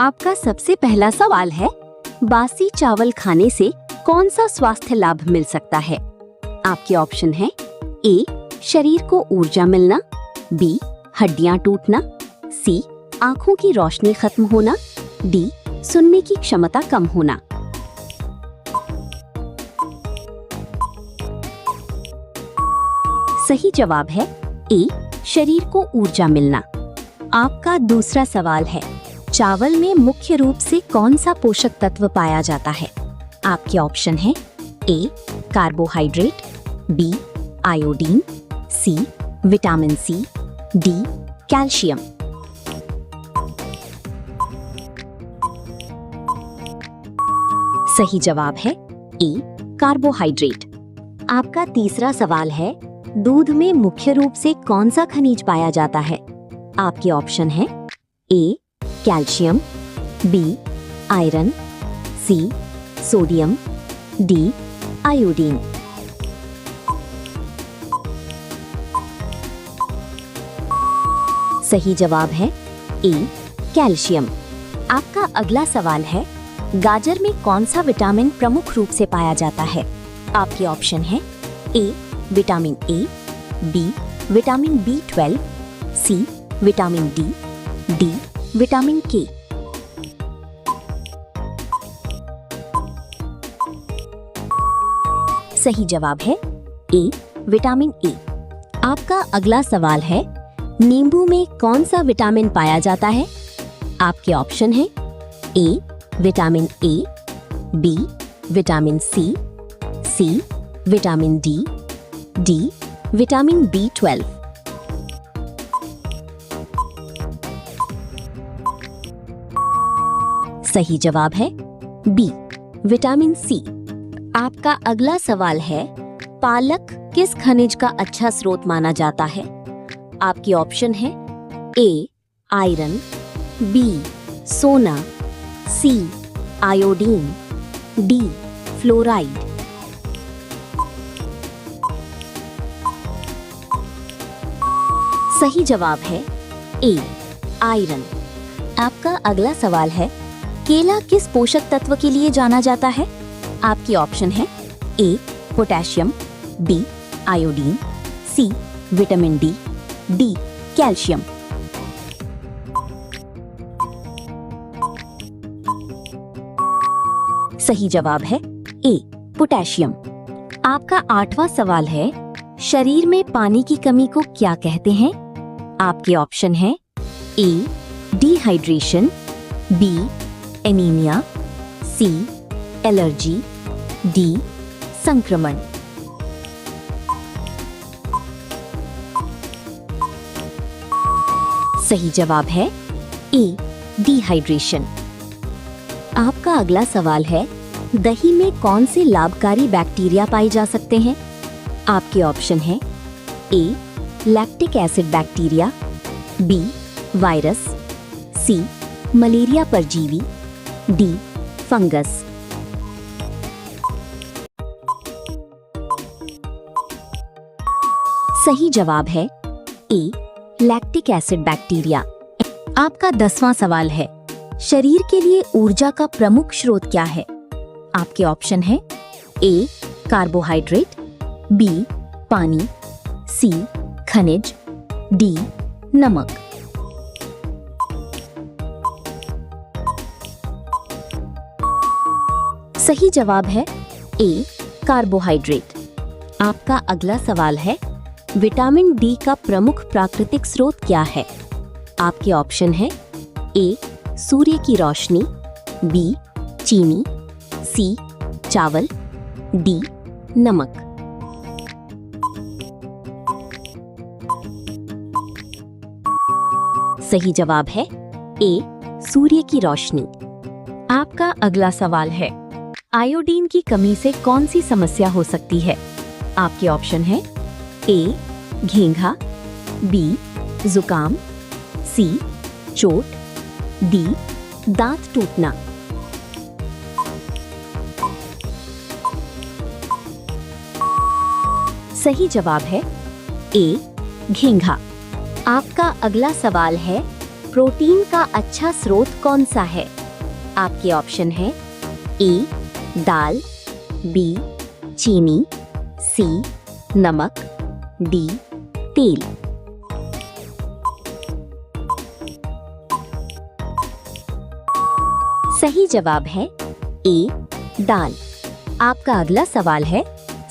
आपका सबसे पहला सवाल है, बासी चावल खाने से कौन सा स्वास्थ्य लाभ मिल सकता है? आपके ऑप्शन है ए, शरीर को ऊर्जा मिलना, बी, हड्डियां टूटना, सी, आंखों की रोशनी खत्म होना, डी, सुनने की क्षमता कम होना। सही जवाब है ए, शरीर को ऊर्जा मिलना। आपका दूसरा सवाल है, चावल में मुख्य रूप से कौन सा पोषक तत्व पाया जाता है? आपके ऑप्शन है ए, कार्बोहाइड्रेट, बी, आयोडीन, सी, विटामिन सी, डी, कैल्शियम। सही जवाब है ए, कार्बोहाइड्रेट। आपका तीसरा सवाल है, दूध में मुख्य रूप से कौन सा खनिज पाया जाता है? आपके ऑप्शन है A, calcium, B, iron, C, sodium, D, iodine. सही जवाब है ए, कैल्शियम। आपका अगला सवाल है, गाजर में कौन सा विटामिन प्रमुख रूप से पाया जाता है? आपके ऑप्शन है A, vitamin A, B, vitamin B12, C, vitamin D, D, vitamin K. सही जवाब है ए, विटामिन ए। आपका अगला सवाल है, नींबू में कौन सा विटामिन पाया जाता है? आपके ऑप्शन है A, vitamin A, B, vitamin C, C, vitamin D, D, vitamin B12। सही जवाब है बी, विटामिन सी। आपका अगला सवाल है, पालक किस खनिज का अच्छा स्रोत माना जाता है? आपके ऑप्शन है ए, आयरन, बी, सोना, सी, आयोडीन, डी, फ्लोराइड। सही जवाब है ए, आयरन। आपका अगला सवाल है, केला किस पोषक तत्व के लिए जाना जाता है? आपके ऑप्शन है ए, पोटेशियम, बी, आयोडीन, सी, विटामिन डी, डी, कैल्शियम। सही जवाब है ए, पोटेशियम। आपका आठवां सवाल है, शरीर में पानी की कमी को क्या कहते हैं? आपके ऑप्शन है ए, डिहाइड्रेशन, बी, एनीमिया, सी, एलर्जी, डी, संक्रमण। सही जवाब है ए, डिहाइड्रेशन। आपका अगला सवाल है, दही में कौन से लाभकारी बैक्टीरिया पाए जा सकते हैं? आपके ऑप्शन है A, lactic acid bacteria, B, virus, C, malaria परजीवी, डी, फंगस। सही जवाब है ए, लैक्टिक एसिड बैक्टीरिया। आपका 10वां सवाल है, शरीर के लिए ऊर्जा का प्रमुख स्रोत क्या है? आपके ऑप्शन है ए, कार्बोहाइड्रेट, बी, पानी, सी, खनिज, डी, नमक। सही जवाब है ए, कार्बोहाइड्रेट। आपका अगला सवाल है, विटामिन डी का प्रमुख प्राकृतिक स्रोत क्या है? आपके ऑप्शन है ए, सूर्य की रोशनी, बी, चीनी, सी, चावल, डी, नमक। सही जवाब है ए, सूर्य की रोशनी। आपका अगला सवाल है, आयोडीन की कमी से कौन सी समस्या हो सकती है? आपके ऑप्शन है ए, घेंघा, बी, जुकाम, सी, चोट, डी, दांत टूटना। सही जवाब है ए, घेंघा। आपका अगला सवाल है, प्रोटीन का अच्छा स्रोत कौन सा है? आपके ऑप्शन है ए दाल, बी चीनी, सी नमक, डी तेल। सही जवाब है ए दाल। आपका अगला सवाल है,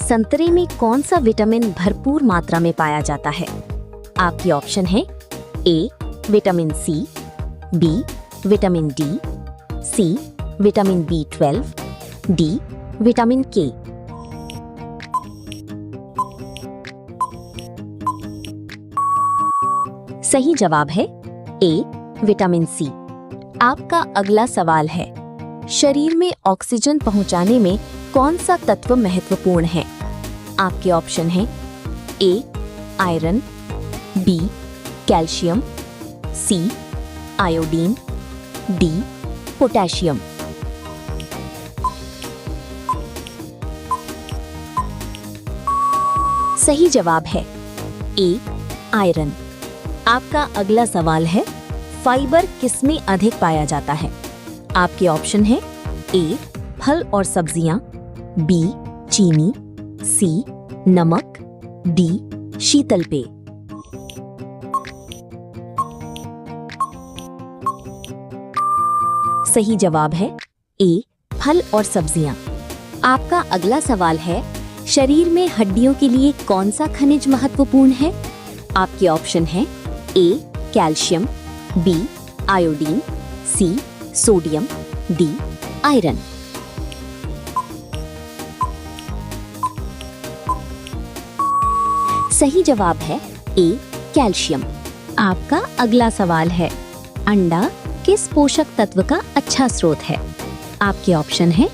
संतरे में कौन सा विटामिन भरपूर मात्रा में पाया जाता है? आपके ऑप्शन है A vitamin C, B vitamin D, C vitamin B12, D vitamin K. सही जवाब है ए विटामिन सी। आपका अगला सवाल है, शरीर में ऑक्सीजन पहुंचाने में कौन सा तत्व महत्वपूर्ण है? आपके ऑप्शन है ए आयरन, बी कैल्शियम, सी आयोडीन, डी पोटेशियम। सही जवाब है ए आयरन। आपका अगला सवाल है, फाइबर किसमें अधिक पाया जाता है? आपके ऑप्शन है ए फल और सब्जियां, बी चीनी, सी नमक, डी शीतल पेय। सही जवाब है ए फल और सब्जियां। आपका अगला सवाल है, शरीर में हड्डियों के लिए कौन सा खनिज महत्वपूर्ण है? आपके ऑप्शन है A calcium, B iodine, C sodium, D iron. सही जवाब है ए कैल्शियम। आपका अगला सवाल है, अंडा किस पोषक तत्व का अच्छा स्रोत है? आपके ऑप्शन है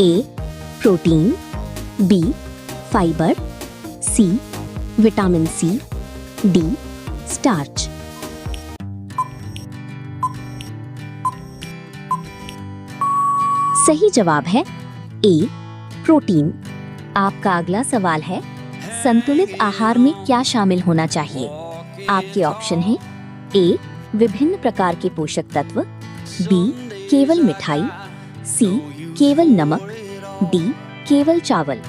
A protein, B fibre, C vitamin C, D starch. सही जवाब है ए प्रोटीन। आपका अगला सवाल है, संतुलित आहार में क्या शामिल होना चाहिए? आपके ऑप्शन है ए विभिन्न प्रकार के पोषक तत्व, बी केवल मिठाई, सी केवल नमक, डी केवल चावल।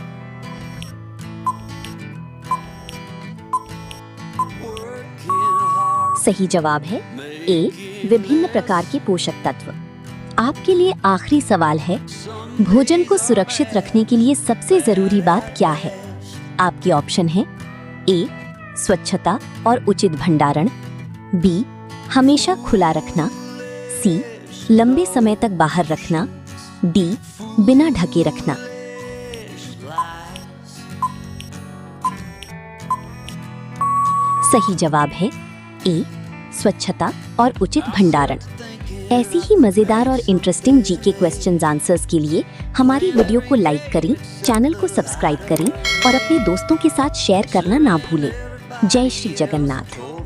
सही जवाब है ए विभिन्न प्रकार के पोषक तत्व। आपके लिए आखिरी सवाल है, भोजन को सुरक्षित रखने के लिए सबसे जरूरी बात क्या है? आपके ऑप्शन है ए स्वच्छता और उचित भंडारण, बी हमेशा खुला रखना, सी लंबे समय तक बाहर रखना, डी बिना ढके रखना। सही जवाब है ए स्वच्छता और उचित भंडारण। ऐसी ही मजेदार और इंटरेस्टिंग जीके क्वेश्चंस आंसर्स के लिए हमारी वीडियो को लाइक करें, चैनल को सब्सक्राइब करें और अपने दोस्तों के साथ शेयर करना ना भूलें। जय श्री जगन्नाथ।